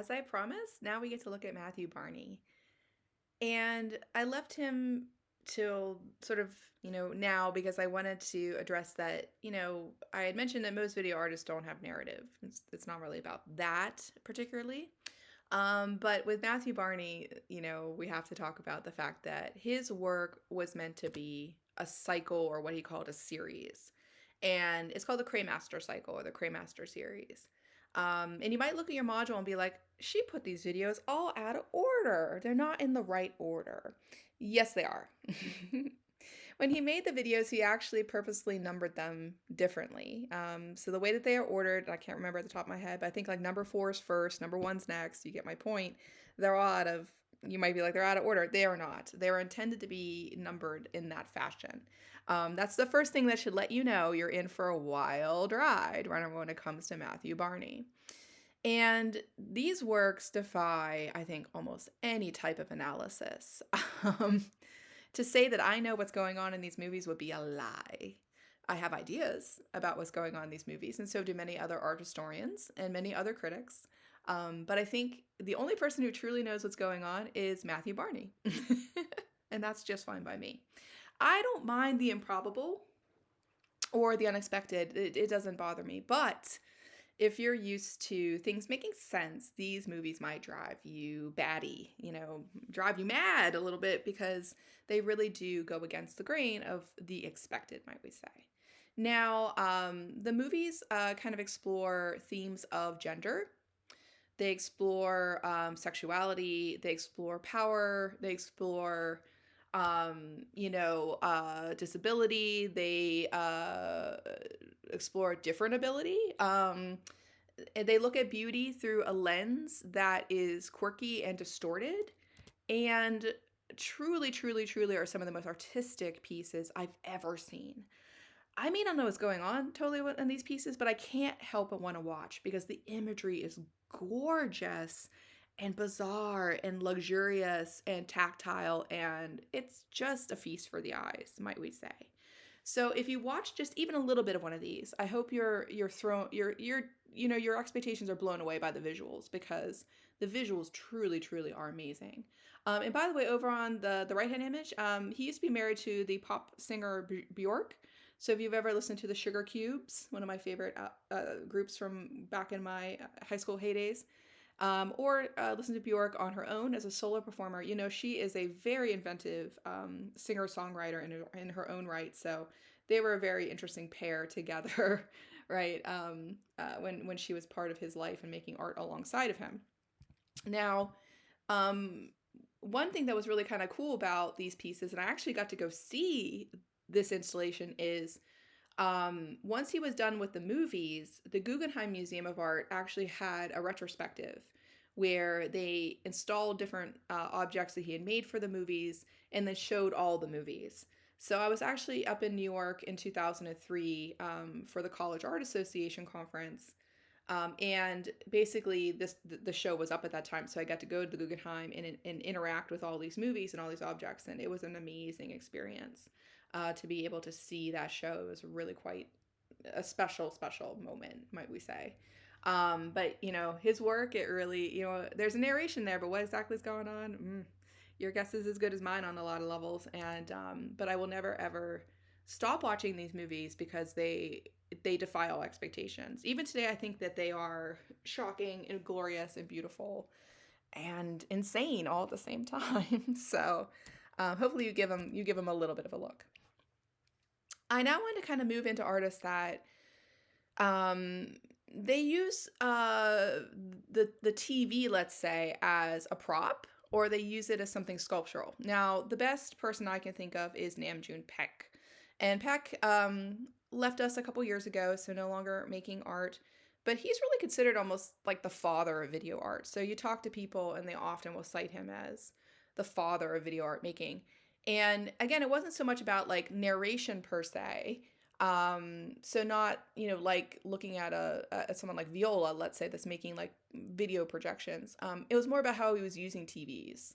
as I promised, now we get to look at Matthew Barney. And I left him till sort of, now because I wanted to address that, I had mentioned that most video artists don't have narrative. It's not really about that particularly. But with Matthew Barney, we have to talk about the fact that his work was meant to be a cycle or what he called a series. And it's called the Craymaster cycle or the Craymaster series. And you might look at your module and be like, she put these videos all out of order. They're not in the right order. Yes, they are. When he made the videos, he actually purposely numbered them differently. So the way that they are ordered, I can't remember at the top of my head, but I think like number 4 is first, number 1's next. You get my point. They're all out of, you might be like, they're out of order. They are not. They are intended to be numbered in that fashion. That's the first thing that should let you know you're in for a wild ride when it comes to Matthew Barney. And these works defy, I think, almost any type of analysis. Um, to say that I know what's going on in these movies would be a lie. I have ideas about what's going on in these movies, and so do many other art historians and many other critics. But I think the only person who truly knows what's going on is Matthew Barney. And that's just fine by me. I don't mind the improbable or the unexpected, it doesn't bother me. But if you're used to things making sense, these movies might drive you batty, drive you mad a little bit because they really do go against the grain of the expected, might we say. Now, the movies kind of explore themes of gender. They explore sexuality. They explore power. They explore disability. They explore different ability. They look at beauty through a lens that is quirky and distorted, and truly, truly, truly are some of the most artistic pieces I've ever seen. I may not know what's going on totally in these pieces, but I can't help but want to watch because the imagery is gorgeous and bizarre and luxurious and tactile, and it's just a feast for the eyes, might we say. So if you watch just even a little bit of one of these, I hope your expectations are blown away by the visuals, because the visuals truly, truly are amazing. And by the way, over on the right hand image, he used to be married to the pop singer Bjork. So if you've ever listened to the Sugar Cubes, one of my favorite groups from back in my high school heydays, or listen to Bjork on her own as a solo performer, she is a very inventive singer-songwriter in her own right. So they were a very interesting pair together, right? When she was part of his life and making art alongside of him. Now, one thing that was really kind of cool about these pieces, and I actually got to go see this installation, is once he was done with the movies, the Guggenheim Museum of Art actually had a retrospective where they installed different objects that he had made for the movies and then showed all the movies. So I was actually up in New York in 2003 for the College Art Association conference. And basically the show was up at that time, so I got to go to the Guggenheim and interact with all these movies and all these objects, and it was an amazing experience to be able to see that show. It was really quite a special, special moment, might we say. But his work, it really, there's a narration there, but what exactly is going on? Your guess is as good as mine on a lot of levels. And but I will never ever stop watching these movies because they defy all expectations. Even today, I think that they are shocking and glorious and beautiful and insane all at the same time. So hopefully you give them a little bit of a look. I now want to kind of move into artists that they use the TV, let's say, as a prop, or they use it as something sculptural. Now, the best person I can think of is Namjoon Paik. And Paik left us a couple years ago, so no longer making art. But he's really considered almost like the father of video art. So you talk to people and they often will cite him as the father of video art making. And again, it wasn't so much about like narration per se. So not, like looking at at someone like Viola, let's say, that's making like video projections. It was more about how he was using TVs.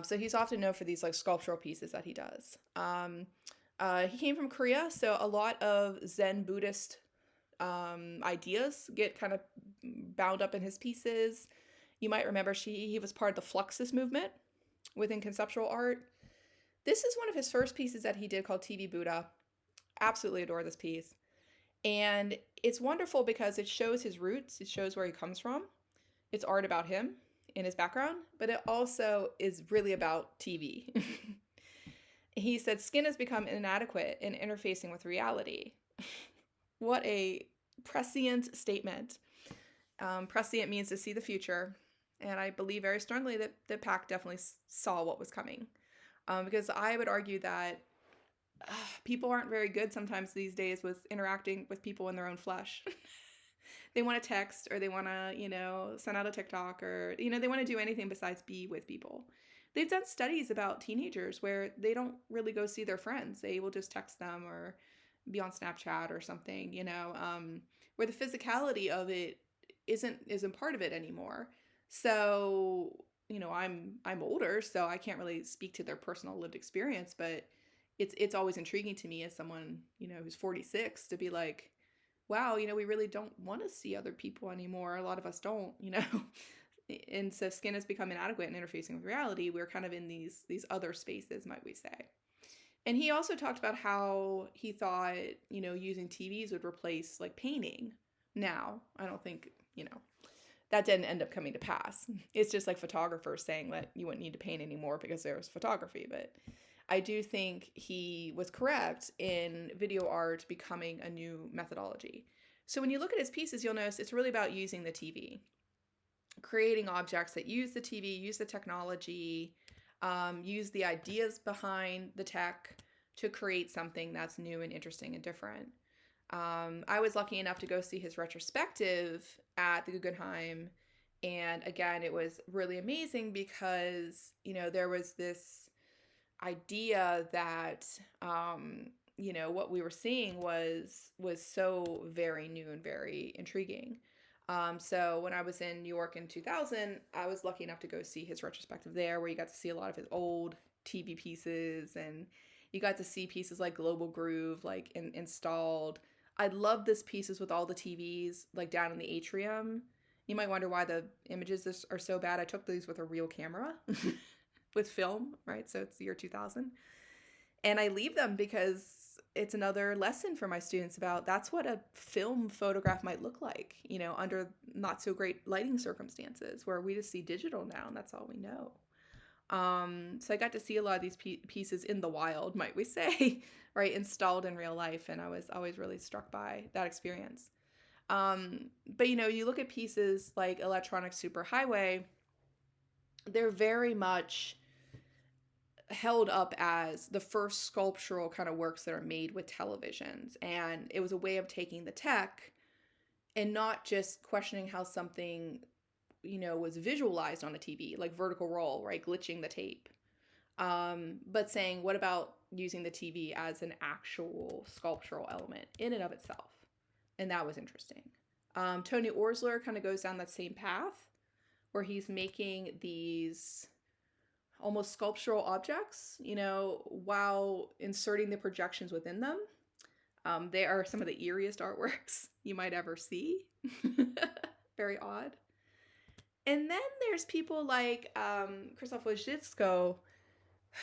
So he's often known for these like sculptural pieces that he does. He came from Korea, so a lot of Zen Buddhist ideas get kind of bound up in his pieces. You might remember he was part of the Fluxus movement within conceptual art. This is one of his first pieces that he did called TV Buddha. Absolutely adore this piece. And it's wonderful because it shows his roots, it shows where he comes from. It's art about him in his background, but it also is really about TV. He said, skin has become inadequate in interfacing with reality. What a prescient statement. Prescient means to see the future. And I believe very strongly that Pak definitely saw what was coming. Because I would argue that people aren't very good sometimes these days with interacting with people in their own flesh. They want to text, or they want to, send out a TikTok, or, they want to do anything besides be with people. They've done studies about teenagers where they don't really go see their friends. They will just text them or be on Snapchat or something, where the physicality of it isn't part of it anymore. So, I'm older, so I can't really speak to their personal lived experience, but it's always intriguing to me as someone, who's 46 to be like, wow, we really don't want to see other people anymore. A lot of us don't, And so skin has become inadequate in interfacing with reality. We're kind of in these other spaces, might we say. And he also talked about how he thought, using TVs would replace like painting. Now, I don't think, that didn't end up coming to pass. It's just like photographers saying that you wouldn't need to paint anymore because there was photography. But I do think he was correct in video art becoming a new methodology. So when you look at his pieces, you'll notice it's really about using the TV, creating objects that use the TV, use the technology, use the ideas behind the tech to create something that's new and interesting and different. I was lucky enough to go see his retrospective at the Guggenheim. And again, it was really amazing because, there was this idea that, what we were seeing was so very new and very intriguing. So when I was in New York in 2000, I was lucky enough to go see his retrospective there, where you got to see a lot of his old TV pieces, and you got to see pieces like Global Groove, like installed. I love this pieces with all the TVs like down in the atrium. You might wonder why the images are so bad. I took these with a real camera with film, right? So it's the year 2000. And I leave them because it's another lesson for my students about that's what a film photograph might look like, under not so great lighting circumstances, where we just see digital now and that's all we know. So I got to see a lot of these pieces in the wild, might we say, right, installed in real life, and I was always really struck by that experience. But you look at pieces like Electronic Superhighway, they're very much held up as the first sculptural kind of works that are made with televisions, and it was a way of taking the tech and not just questioning how something was visualized on a TV, like vertical roll, right, glitching the tape, but saying, what about using the TV as an actual sculptural element in and of itself? And that was interesting. Tony Orsler kind of goes down that same path, where he's making these almost sculptural objects, while inserting the projections within them. They are some of the eeriest artworks you might ever see. Very odd. And then there's people like Krzysztof Wojcicki,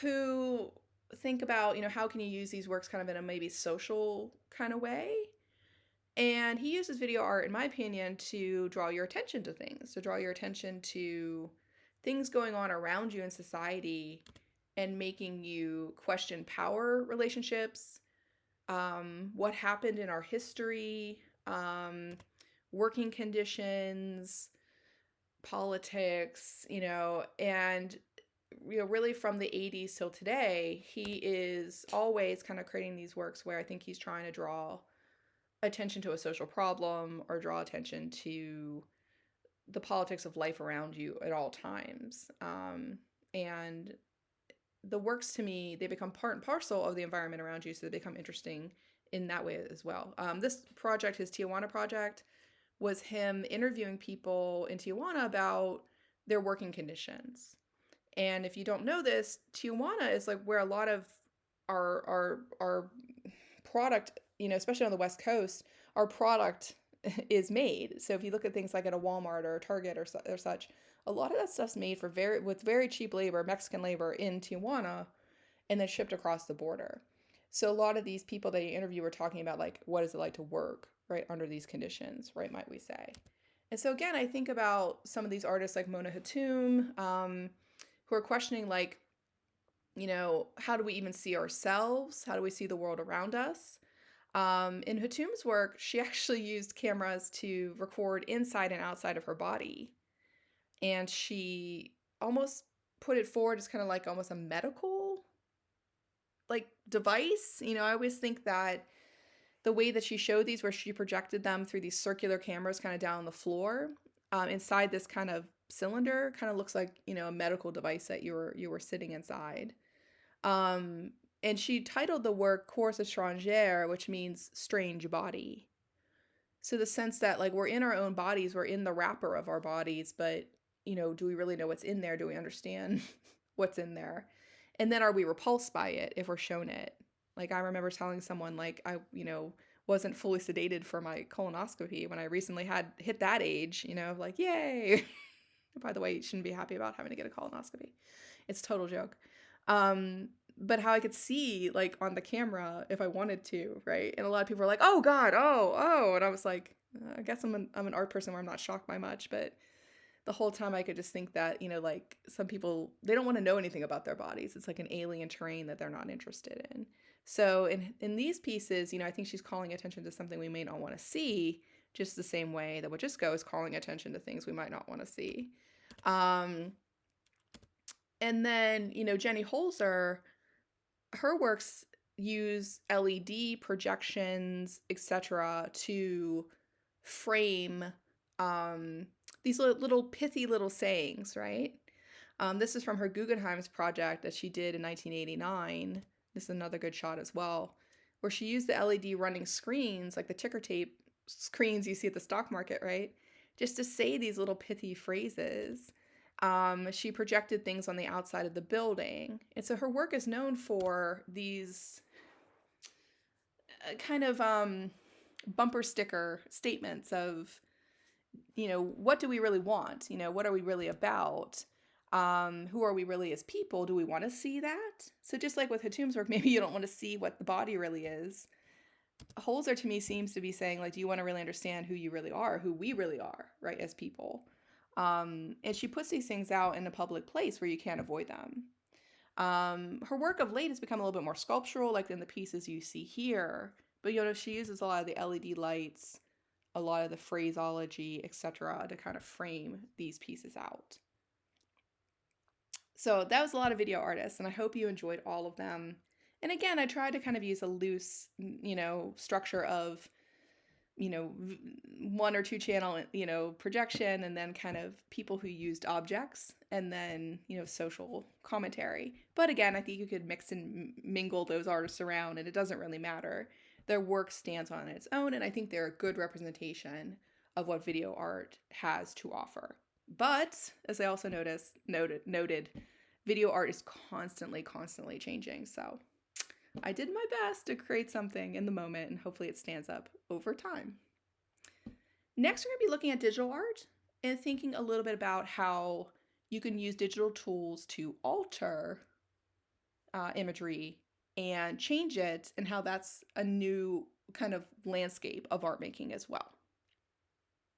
who think about, how can you use these works kind of in a maybe social kind of way? And he uses video art, in my opinion, to draw your attention to things, to draw your attention to things going on around you in society and making you question power relationships, what happened in our history, working conditions, politics, and really from the 80s till today, he is always kind of creating these works where I think he's trying to draw attention to a social problem or draw attention to the politics of life around you at all times. And the works, to me, they become part and parcel of the environment around you, so they become interesting in that way as well. This project, his Tijuana project, was him interviewing people in Tijuana about their working conditions. And if you don't know this, Tijuana is like where a lot of our product, especially on the West Coast, our product is made. So if you look at things like at a Walmart or a Target or such, a lot of that stuff's made for with very cheap labor, Mexican labor in Tijuana, and then shipped across the border. So a lot of these people that you interview were talking about like what is it like to work right under these conditions, right? Might we say? And so again, I think about some of these artists like Mona Hatoum, who are questioning like, how do we even see ourselves? How do we see the world around us? In Hatoum's work, she actually used cameras to record inside and outside of her body. And she almost put it forward as kind of like almost a medical like device. I always think that the way that she showed these, where she projected them through these circular cameras kind of down on the floor, inside this kind of cylinder, kind of looks like, a medical device that you were sitting inside. And she titled the work Corps étranger, which means strange body. So the sense that like we're in our own bodies, we're in the wrapper of our bodies, but do we really know what's in there? Do we understand what's in there? And then are we repulsed by it if we're shown it? Like I remember telling someone like I, wasn't fully sedated for my colonoscopy when I recently had hit that age, like yay. By the way, you shouldn't be happy about having to get a colonoscopy. It's a total joke. But how I could see like on the camera if I wanted to, right? And a lot of people were like, "Oh God, oh," and I was like, I guess I'm an art person where I'm not shocked by much, but the whole time I could just think that, like some people, they don't want to know anything about their bodies. It's like an alien terrain that they're not interested in. So in these pieces, I think she's calling attention to something we may not want to see, just the same way that Wojcicka is calling attention to things we might not want to see. And then, Jenny Holzer, her works use LED projections, etc., to frame these little pithy little sayings, right? This is from her Guggenheim's project that she did in 1989. This is another good shot as well, where she used the LED running screens, like the ticker tape screens you see at the stock market, right? Just to say these little pithy phrases. She projected things on the outside of the building. And so her work is known for these kind of bumper sticker statements of, what do we really want? What are we really about? Who are we really as people? Do we want to see that? So just like with Hatoum's work, maybe you don't want to see what the body really is. Holzer to me seems to be saying, like, do you want to really understand who you really are, who we really are, right, as people? And she puts these things out in a public place where you can't avoid them. Her work of late has become a little bit more sculptural, like in the pieces you see here. But, she uses a lot of the LED lights, a lot of the phraseology, etc., to kind of frame these pieces out. So that was a lot of video artists, and I hope you enjoyed all of them. And again, I tried to kind of use a loose, structure of, one or two channel, projection, and then kind of people who used objects, and then, social commentary. But again, I think you could mix and mingle those artists around, and it doesn't really matter. Their work stands on its own, and I think they're a good representation of what video art has to offer. But, as I also noted, video art is constantly changing, so I did my best to create something in the moment, and hopefully it stands up over time. Next, we're going to be looking at digital art and thinking a little bit about how you can use digital tools to alter imagery and change it, and how that's a new kind of landscape of art making as well.